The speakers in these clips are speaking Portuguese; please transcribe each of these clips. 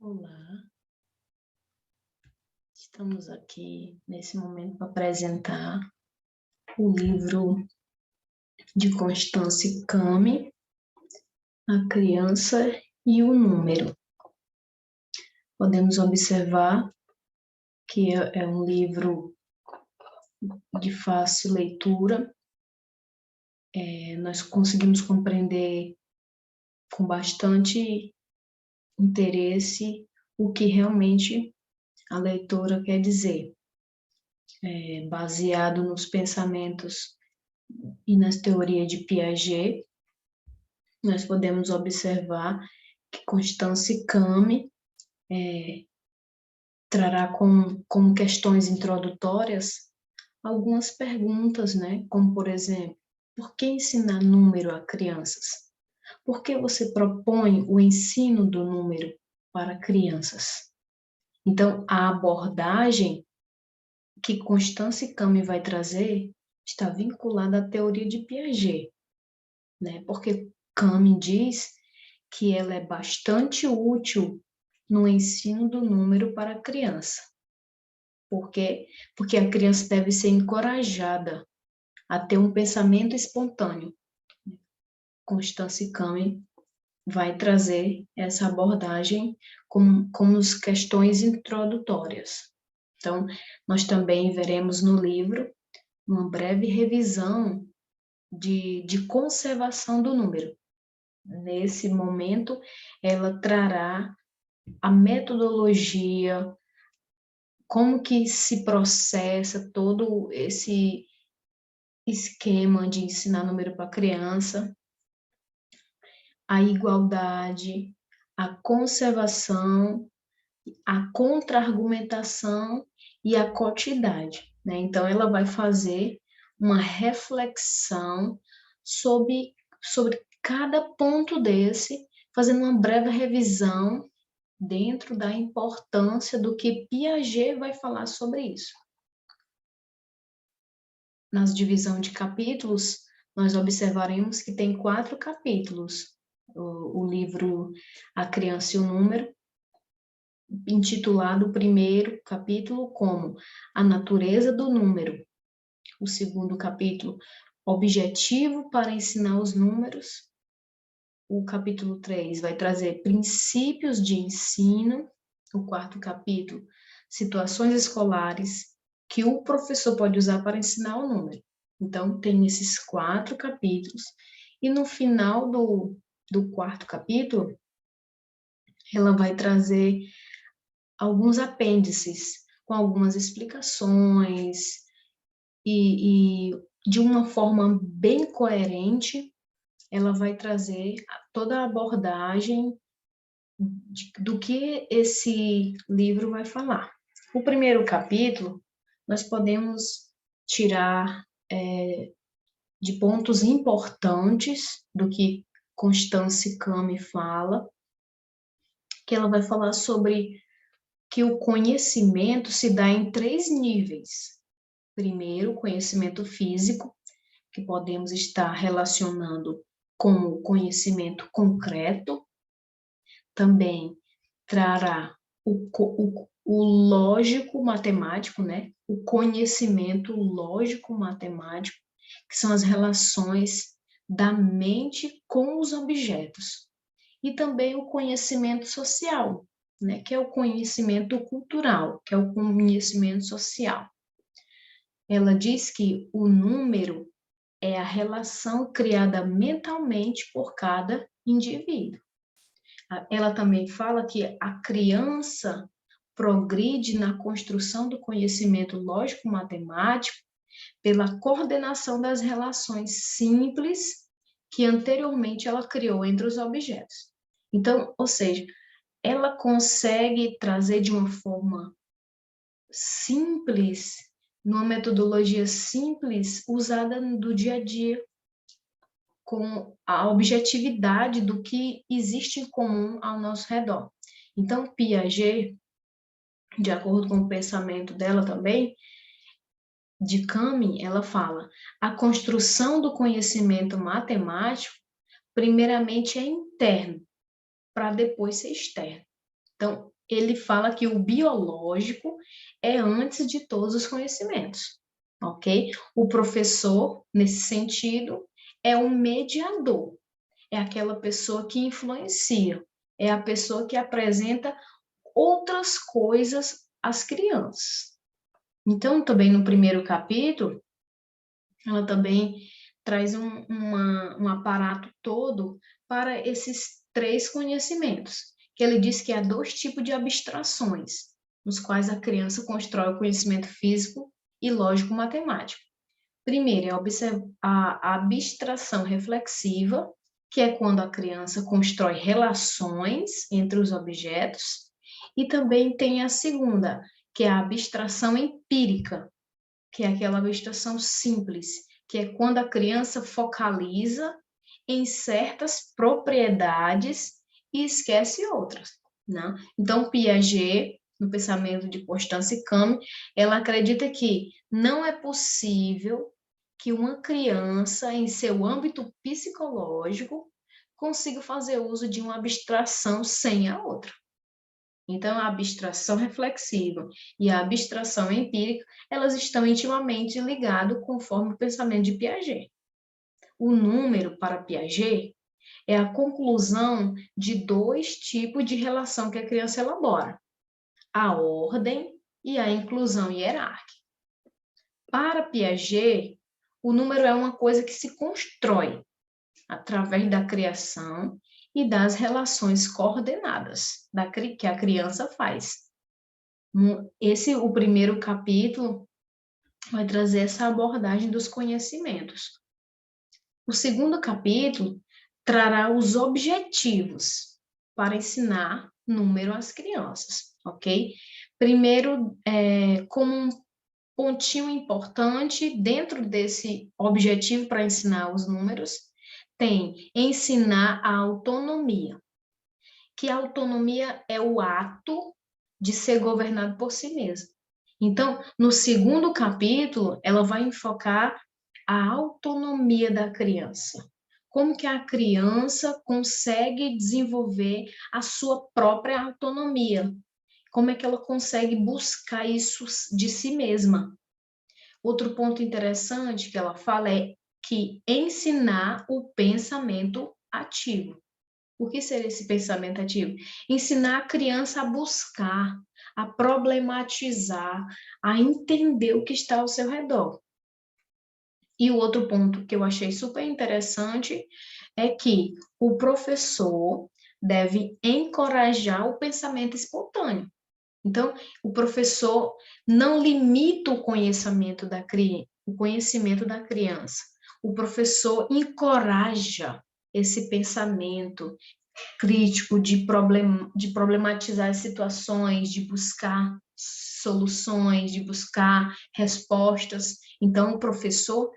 Olá, estamos aqui nesse momento para apresentar o livro de Constance Cami, A Criança e o Número. Podemos observar que é um livro de fácil leitura, nós conseguimos compreender com bastante interesse o que realmente a leitora quer dizer, baseado nos pensamentos e nas teorias de Piaget. Nós podemos observar que Constance Cami trará como questões introdutórias algumas perguntas, né? Como, por exemplo, por que ensinar número a crianças? Por que você propõe o ensino do número para crianças? Então, a abordagem que Constance Cami vai trazer está vinculada à teoria de Piaget, né? Porque Cami diz que ela é bastante útil no ensino do número para a criança. Por quê? Porque a criança deve ser encorajada a ter um pensamento espontâneo. Constance Cami vai trazer essa abordagem como as questões introdutórias. Então, nós também veremos no livro uma breve revisão de conservação do número. Nesse momento, ela trará a metodologia, como que se processa todo esse esquema de ensinar número para criança, a igualdade, a conservação, a contra-argumentação e a quantidade, né? Então, ela vai fazer uma reflexão sobre cada ponto desse, fazendo uma breve revisão dentro da importância do que Piaget vai falar sobre isso. Nas divisão de capítulos, nós observaremos que tem 4 capítulos. O livro A Criança e o Número, intitulado o primeiro capítulo como A Natureza do Número. O segundo capítulo, Objetivo para ensinar os números. O capítulo 3 vai trazer princípios de ensino. O quarto capítulo, situações escolares que o professor pode usar para ensinar o número. Então, tem esses 4 capítulos. E no final do quarto capítulo, ela vai trazer alguns apêndices com algumas explicações e de uma forma bem coerente, ela vai trazer toda a abordagem do que esse livro vai falar. O primeiro capítulo, nós podemos tirar de pontos importantes do que Constance Cami fala, que ela vai falar sobre que o conhecimento se dá em 3 níveis. Primeiro, o conhecimento físico, que podemos estar relacionando com o conhecimento concreto. Também trará o lógico matemático, né? O conhecimento lógico matemático, que são as relações da mente com os objetos. E também o conhecimento social, né? Que é o conhecimento cultural, que é o conhecimento social. Ela diz que o número é a relação criada mentalmente por cada indivíduo. Ela também fala que a criança progride na construção do conhecimento lógico-matemático pela coordenação das relações simples que anteriormente ela criou entre os objetos. Então, ou seja, ela consegue trazer de uma forma simples, numa metodologia simples, usada do dia a dia, com a objetividade do que existe em comum ao nosso redor. Então, Piaget, de acordo com o pensamento dela também, de Cami, ela fala: a construção do conhecimento matemático, primeiramente, é interno, para depois ser externo. Então, ele fala que o biológico é antes de todos os conhecimentos, ok? O professor, nesse sentido, é um mediador, é aquela pessoa que influencia, é a pessoa que apresenta outras coisas às crianças. Então, também no primeiro capítulo, ela também traz um aparato todo para esses 3 conhecimentos, que ele diz que há 2 tipos de abstrações, nos quais a criança constrói o conhecimento físico e lógico-matemático. Primeiro, é a abstração reflexiva, que é quando a criança constrói relações entre os objetos, e também tem a segunda, que é a abstração empírica, que é aquela abstração simples, que é quando a criança focaliza em certas propriedades e esquece outras, né? Então, Piaget, no pensamento de Constance Camus, ela acredita que não é possível que uma criança, em seu âmbito psicológico, consiga fazer uso de uma abstração sem a outra. Então, a abstração reflexiva e a abstração empírica, elas estão intimamente ligadas conforme o pensamento de Piaget. O número, para Piaget, é a conclusão de 2 tipos de relação que a criança elabora: a ordem e a inclusão hierárquica. Para Piaget, o número é uma coisa que se constrói através da criação e das relações coordenadas que a criança faz. O primeiro capítulo vai trazer essa abordagem dos conhecimentos. O segundo capítulo trará os objetivos para ensinar número às crianças, ok? Primeiro, como um pontinho importante dentro desse objetivo para ensinar os números, tem ensinar a autonomia, que a autonomia é o ato de ser governado por si mesmo. Então, no segundo capítulo, ela vai enfocar a autonomia da criança. Como que a criança consegue desenvolver a sua própria autonomia? Como é que ela consegue buscar isso de si mesma? Outro ponto interessante que ela fala é que ensinar o pensamento ativo. O que seria esse pensamento ativo? Ensinar a criança a buscar, a problematizar, a entender o que está ao seu redor. E o outro ponto que eu achei super interessante é que o professor deve encorajar o pensamento espontâneo. Então, o professor não limita o conhecimento da criança. O professor encoraja esse pensamento crítico de problematizar as situações, de buscar soluções, de buscar respostas. Então, o professor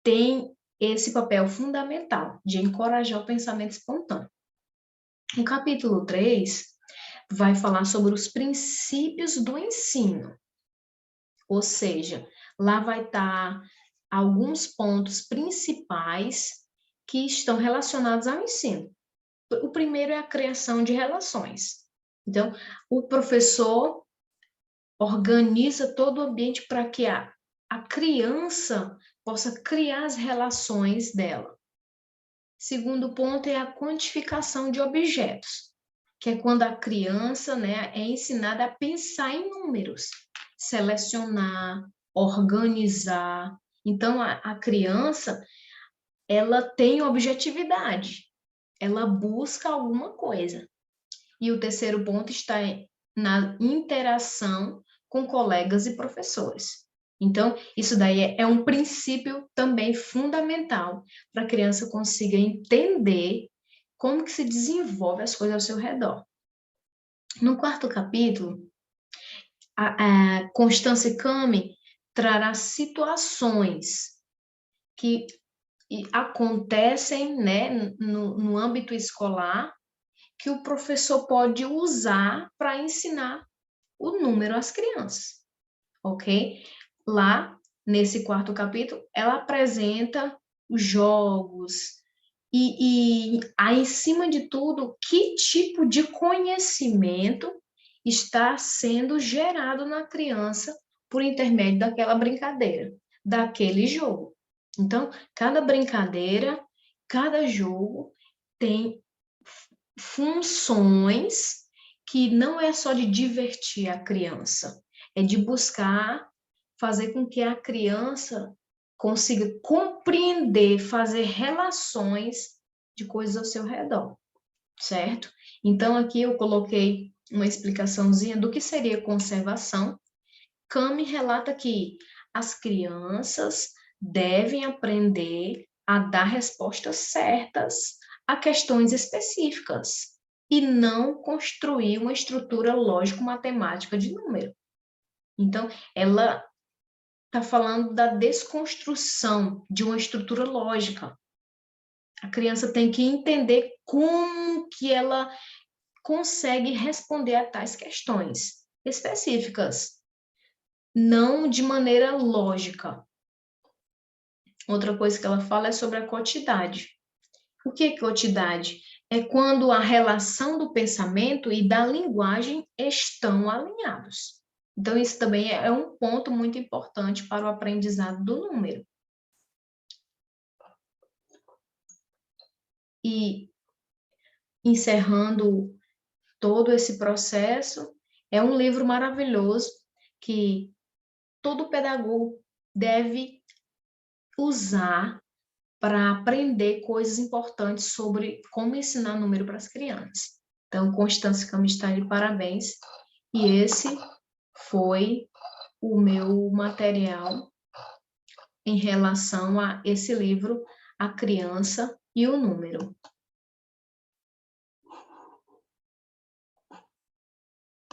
tem esse papel fundamental de encorajar o pensamento espontâneo. O capítulo 3 vai falar sobre os princípios do ensino, ou seja, lá vai estar alguns pontos principais que estão relacionados ao ensino. O primeiro é a criação de relações. Então, o professor organiza todo o ambiente para que a criança possa criar as relações dela. Segundo ponto é a quantificação de objetos, que é quando a criança, né, é ensinada a pensar em números, selecionar, organizar. Então, a criança, ela tem objetividade, ela busca alguma coisa. E o terceiro ponto está na interação com colegas e professores. Então, isso daí é um princípio também fundamental para a criança consiga entender como que se desenvolve as coisas ao seu redor. No quarto capítulo, a Constance Camus trará situações que acontecem, né, no âmbito escolar, que o professor pode usar para ensinar o número às crianças, ok? Lá, nesse quarto capítulo, ela apresenta os jogos E aí, em cima de tudo, que tipo de conhecimento está sendo gerado na criança por intermédio daquela brincadeira, daquele jogo. Então, cada brincadeira, cada jogo tem funções que não é só de divertir a criança, é de buscar fazer com que a criança consiga compreender, fazer relações de coisas ao seu redor, certo? Então, aqui eu coloquei uma explicaçãozinha do que seria conservação. Cami relata que as crianças devem aprender a dar respostas certas a questões específicas e não construir uma estrutura lógico-matemática de número. Então, ela está falando da desconstrução de uma estrutura lógica. A criança tem que entender como que ela consegue responder a tais questões específicas, não de maneira lógica. Outra coisa que ela fala é sobre a quotidade. O que é quotidade? É quando a relação do pensamento e da linguagem estão alinhados. Então, isso também é um ponto muito importante para o aprendizado do número. E, encerrando todo esse processo, é um livro maravilhoso que todo pedagogo deve usar para aprender coisas importantes sobre como ensinar número para as crianças. Então, Constância Cami está de parabéns. E esse foi o meu material em relação a esse livro, A Criança e o Número.